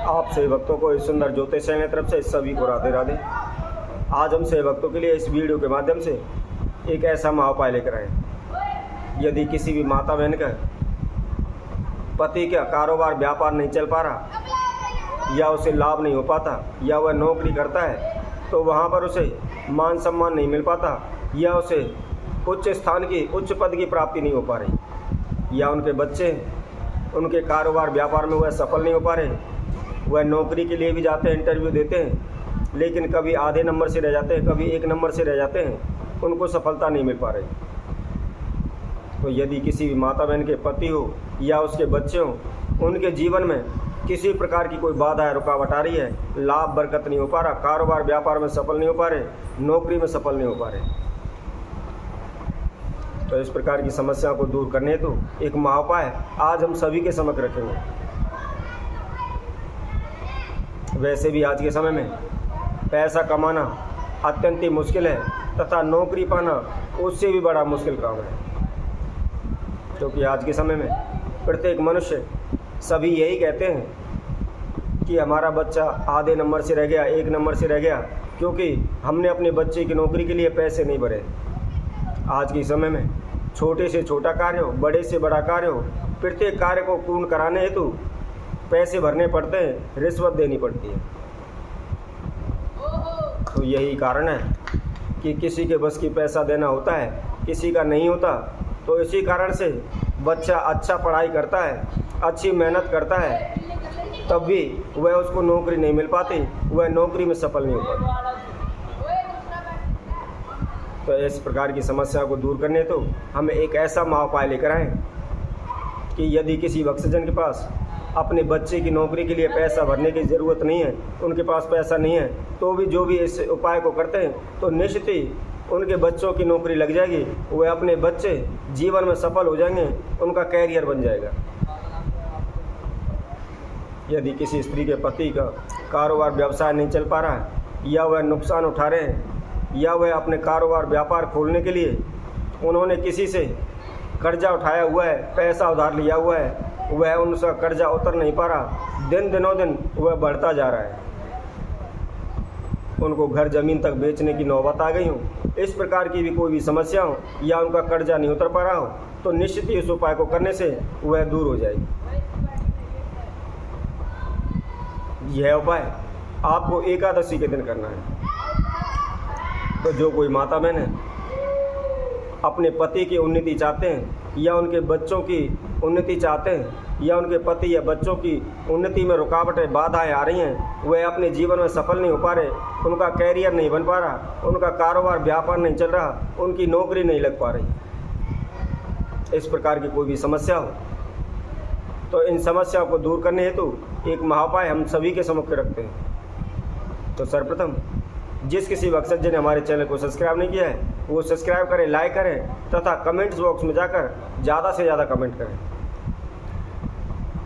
आप सभी भक्तों को इस सुंदर ज्योतिष चैनल की तरफ से सभी को राधे राधे। आज हम सभी भक्तों के लिए इस वीडियो के माध्यम से एक ऐसा महाउपाय लेकर आए। यदि किसी भी माता बहन का पति का कारोबार व्यापार नहीं चल पा रहा या उसे लाभ नहीं हो पाता या वह नौकरी करता है तो वहाँ पर उसे मान सम्मान नहीं मिल पाता या उसे उच्च स्थान की उच्च पद की प्राप्ति नहीं हो पा रही या उनके बच्चे उनके कारोबार व्यापार में वह सफल नहीं हो पा रहे, वह नौकरी के लिए भी जाते हैं, इंटरव्यू देते हैं लेकिन कभी आधे नंबर से रह जाते हैं, कभी एक नंबर से रह जाते हैं, उनको सफलता नहीं मिल पा रही। तो यदि किसी भी माता बहन के पति हो या उसके बच्चे हों, उनके जीवन में किसी प्रकार की कोई बाधा है, रुकावट आ रही है, लाभ बरकत नहीं हो पा रहा, कारोबार व्यापार में सफल नहीं हो पा रहे, नौकरी में सफल नहीं हो पा रहे, तो इस प्रकार की समस्या को दूर करने हेतु एक महाउपाय आज हम सभी के समक्ष रखेंगे। वैसे भी आज के समय में पैसा कमाना अत्यंत ही मुश्किल है तथा नौकरी पाना उससे भी बड़ा मुश्किल काम है, क्योंकि आज के समय में प्रत्येक मनुष्य सभी यही कहते हैं कि हमारा बच्चा आधे नंबर से रह गया, एक नंबर से रह गया, क्योंकि हमने अपने बच्चे की नौकरी के लिए पैसे नहीं भरे। आज के समय में छोटे से छोटा कार्य हो, बड़े से बड़ा कार्य हो, प्रत्येक कार्य को पूर्ण कराने हेतु पैसे भरने पड़ते हैं, रिश्वत देनी पड़ती है। तो यही कारण है कि किसी के बस की पैसा देना होता है, किसी का नहीं होता। तो इसी कारण से बच्चा अच्छा पढ़ाई करता है, अच्छी मेहनत करता है, तब भी वह उसको नौकरी नहीं मिल पाती, वह नौकरी में सफल नहीं हो पाती। तो इस प्रकार की समस्या को दूर करने तो हम एक ऐसा महाउपाय लेकर आए कि यदि किसी भक्तजन के पास अपने बच्चे की नौकरी के लिए पैसा भरने की ज़रूरत नहीं है, उनके पास पैसा नहीं है, तो भी जो भी इस उपाय को करते हैं तो निश्चित ही उनके बच्चों की नौकरी लग जाएगी, वह अपने बच्चे जीवन में सफल हो जाएंगे, उनका कैरियर बन जाएगा। यदि किसी स्त्री के पति का कारोबार व्यवसाय नहीं चल पा रहा है या वह नुकसान उठा रहे हैं या वह अपने कारोबार व्यापार खोलने के लिए उन्होंने किसी से कर्जा उठाया हुआ है, पैसा उधार लिया हुआ है, वह उनका कर्जा उतर नहीं पा रहा, दिन दिनों दिन वह बढ़ता जा रहा है, उनको घर ज़मीन तक बेचने की नौबत आ गई हो, इस प्रकार की भी कोई भी समस्या हो या उनका कर्जा नहीं उतर पा रहा हो, तो निश्चित ही इस उपाय को करने से वह दूर हो जाएगी। यह उपाय आपको एकादशी के दिन करना है। तो जो कोई माता बहन है अपने पति की उन्नति चाहते हैं या उनके बच्चों की उन्नति चाहते हैं या उनके पति या बच्चों की उन्नति में रुकावटें बाधाएं आ रही हैं, वह अपने जीवन में सफल नहीं हो पा रहे, उनका कैरियर नहीं बन पा रहा, उनका कारोबार व्यापार नहीं चल रहा, उनकी नौकरी नहीं लग पा रही, इस प्रकार की कोई भी समस्या हो तो इन समस्याओं को दूर करने हेतु एक महाउपाय हम सभी के सम्मुख रखते हैं। तो सर्वप्रथम जिस किसी भक्तजन ने हमारे चैनल को सब्सक्राइब नहीं किया है वो सब्सक्राइब करें, लाइक करें तथा कमेंट्स बॉक्स में जाकर ज़्यादा से ज़्यादा कमेंट करें।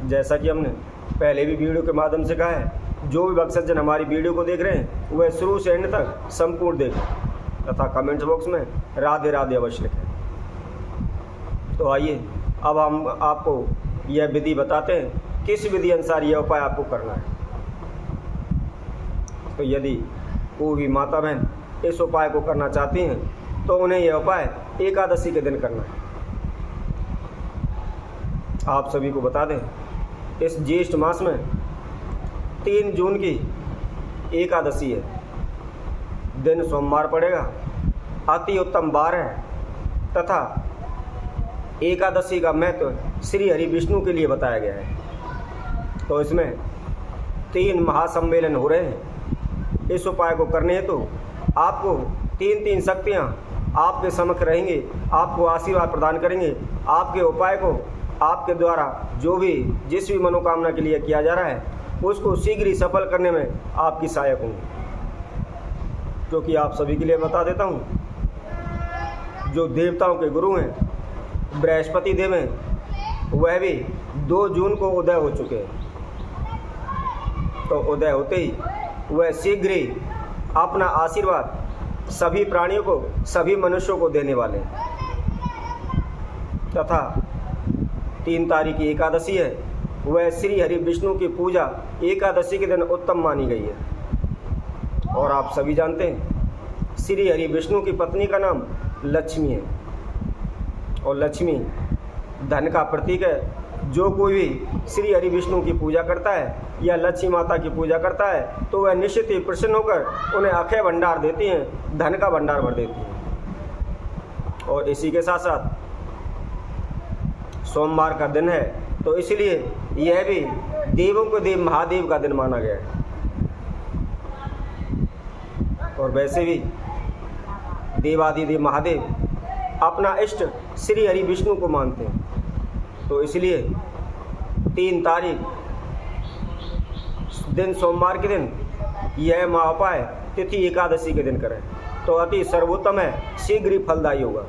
जैसा कि हमने पहले भी वीडियो के माध्यम से कहा है, जो भी भक्तजन हमारी वीडियो को देख रहे हैं वह शुरू से एंड तक संपूर्ण देखें तथा कमेंट्स बॉक्स में राधे राधे अवश्य लिखें। तो आइए अब हम आपको यह विधि बताते हैं, किस विधि अनुसार यह उपाय आपको करना है। तो यदि कोई भी माता बहन इस उपाय को करना चाहती हैं तो उन्हें यह उपाय एकादशी के दिन करना है। आप सभी को बता दें, इस ज्येष्ठ मास में 3 जून की एकादशी है, दिन सोमवार पड़ेगा, अति उत्तम वार है तथा एकादशी का महत्व श्री हरि विष्णु के लिए बताया गया है। तो इसमें 3 महासम्मेलन हो रहे हैं। इस उपाय को करने हेतु आपको 3 शक्तियाँ आपके समक्ष रहेंगी, आपको आशीर्वाद प्रदान करेंगे, आपके उपाय को आपके द्वारा जो भी जिस भी मनोकामना के लिए किया जा रहा है उसको शीघ्र ही सफल करने में आपकी सहायक होंगे। क्योंकि आप सभी के लिए बता देता हूँ, जो देवताओं के गुरु हैं बृहस्पति देव हैं, वह भी 2 जून को उदय हो चुके हैं। तो उदय होते ही वह शीघ्र ही अपना आशीर्वाद सभी प्राणियों को, सभी मनुष्यों को देने वाले हैं। तथा 3 तारीख की एकादशी है, वह श्री हरि विष्णु की पूजा एकादशी के दिन उत्तम मानी गई है। और आप सभी जानते हैं श्री हरि विष्णु की पत्नी का नाम लक्ष्मी है, और लक्ष्मी धन का प्रतीक है। जो कोई भी श्री हरि विष्णु की पूजा करता है या लक्ष्मी माता की पूजा करता है तो वह निश्चित ही प्रसन्न होकर उन्हें अक्षय भंडार देती हैं, धन का भंडार भर देती हैं। और इसी के साथ साथ सोमवार का दिन है, तो इसलिए यह भी देवों को देव महादेव का दिन माना गया है। और वैसे भी देवादिदेव महादेव अपना इष्ट श्री हरि विष्णु को मानते हैं, तो इसलिए 3 तारीख दिन सोमवार के दिन यह महाउपाय तिथि एकादशी के दिन करें तो अति सर्वोत्तम है, शीघ्र ही फलदायी होगा।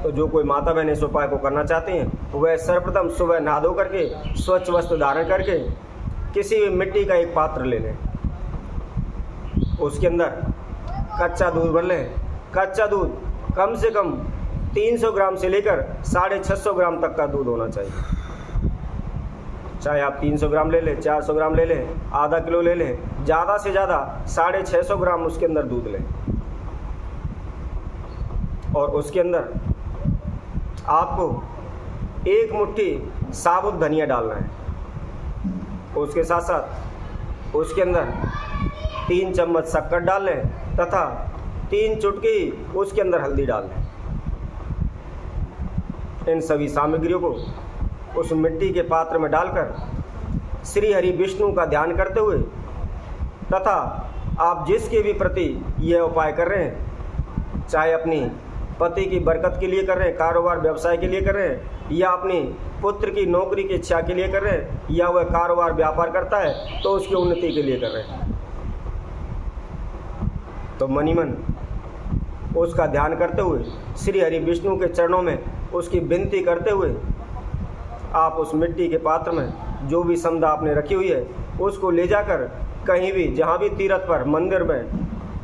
तो जो कोई माता बहन इस उपाय को करना चाहते हैं वह सर्वप्रथम सुबह नहा धो करके स्वच्छ वस्त्र धारण करके किसी भी मिट्टी का एक पात्र ले लें, उसके अंदर कच्चा दूध भर लें। कच्चा दूध कम से कम 300 ग्राम से लेकर 650 ग्राम तक का दूध होना चाहिए। चाहे आप 300 ग्राम ले लें, 400 ग्राम ले लें, आधा किलो ले लें, ज़्यादा से ज़्यादा 650 ग्राम उसके अंदर दूध लें। और उसके अंदर आपको 1 मुट्ठी साबुत धनिया डालना है। उसके साथ साथ उसके अंदर 3 चम्मच शक्कर डाल लें तथा 3 चुटकी उसके अंदर हल्दी डाल लें। इन सभी सामग्रियों को उस मिट्टी के पात्र में डालकर श्री हरि विष्णु का ध्यान करते हुए तथा आप जिसके भी प्रति यह उपाय कर रहे हैं, चाहे अपनी पति की बरकत के लिए कर रहे हैं, कारोबार व्यवसाय के लिए कर रहे हैं, या अपनी पुत्र की नौकरी की इच्छा के लिए कर रहे हैं, या वह कारोबार व्यापार करता है तो उसकी उन्नति के लिए कर रहे हैं, तो मनी मन उसका ध्यान करते हुए श्री हरि विष्णु के चरणों में उसकी विनती करते हुए आप उस मिट्टी के पात्र में जो भी समदा आपने रखी हुई है उसको ले जाकर कहीं भी, जहाँ भी तीर्थ पर, मंदिर में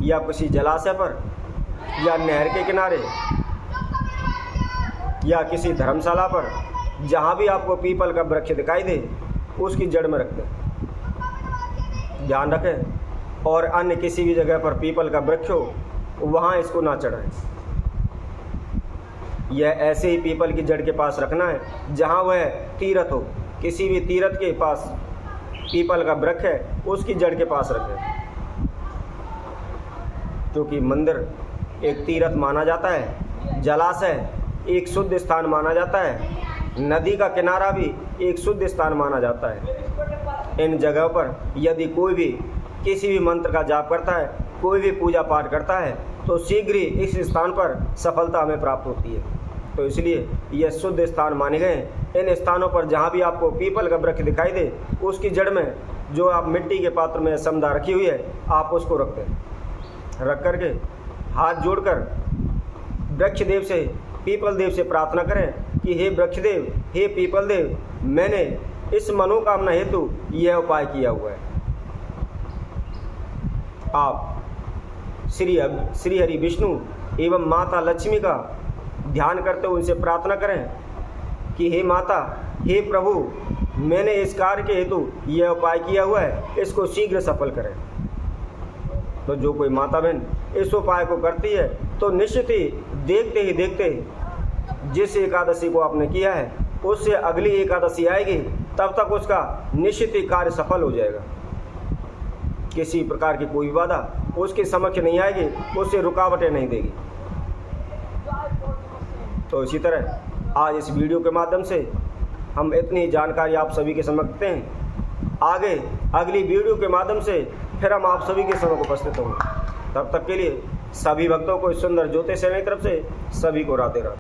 या किसी जलाशय पर या नहर के किनारे या किसी धर्मशाला पर, जहाँ भी आपको पीपल का वृक्ष दिखाई दे उसकी जड़ में रख दें। ध्यान रखें और अन्य किसी भी जगह पर पीपल का वृक्ष हो वहाँ इसको ना चढ़ाएं। यह ऐसे ही पीपल की जड़ के पास रखना है जहाँ वह तीर्थ हो। किसी भी तीर्थ के पास पीपल का वृक्ष है उसकी जड़ के पास रखें, क्योंकि मंदिर एक तीर्थ माना जाता है, जलाशय एक शुद्ध स्थान माना जाता है, नदी का किनारा भी एक शुद्ध स्थान माना जाता है। इन जगहों पर यदि कोई भी किसी भी मंत्र का जाप करता है, कोई भी पूजा पाठ करता है तो शीघ्र ही इस स्थान पर सफलता हमें प्राप्त होती है। तो इसलिए यह शुद्ध स्थान माने गए हैं। इन स्थानों पर जहाँ भी आपको पीपल का वृक्ष दिखाई दे उसकी जड़ में जो आप मिट्टी के पात्र में समदा रखी हुई है आप उसको रख दें। रख करके हाथ जोड़कर वृक्ष देव से, पीपल देव से प्रार्थना करें कि हे वृक्ष देव, हे पीपल देव, मैंने इस मनोकामना हेतु यह उपाय किया हुआ है। आप श्री हरि विष्णु एवं माता लक्ष्मी का ध्यान करते हुए उनसे प्रार्थना करें कि हे माता, हे प्रभु, मैंने इस कार्य के हेतु यह उपाय किया हुआ है, इसको शीघ्र सफल करें। तो जो कोई माता बहन इस उपाय को करती है तो निश्चित ही देखते जिस एकादशी को आपने किया है उससे अगली एकादशी आएगी, तब तक उसका निश्चित ही कार्य सफल हो जाएगा। किसी प्रकार की कोई बाधा उसके समक्ष नहीं आएगी, उससे रुकावटें नहीं देगी। तो इसी तरह आज इस वीडियो के माध्यम से हम इतनी जानकारी आप सभी के समक्ष रखते हैं। आगे अगली वीडियो के माध्यम से फिर हम आप सभी के समक्ष उपस्थित होंगे। तब तक के लिए सभी भक्तों को इस सुंदर ज्योतिष सेना की तरफ से सभी को राधे राधे।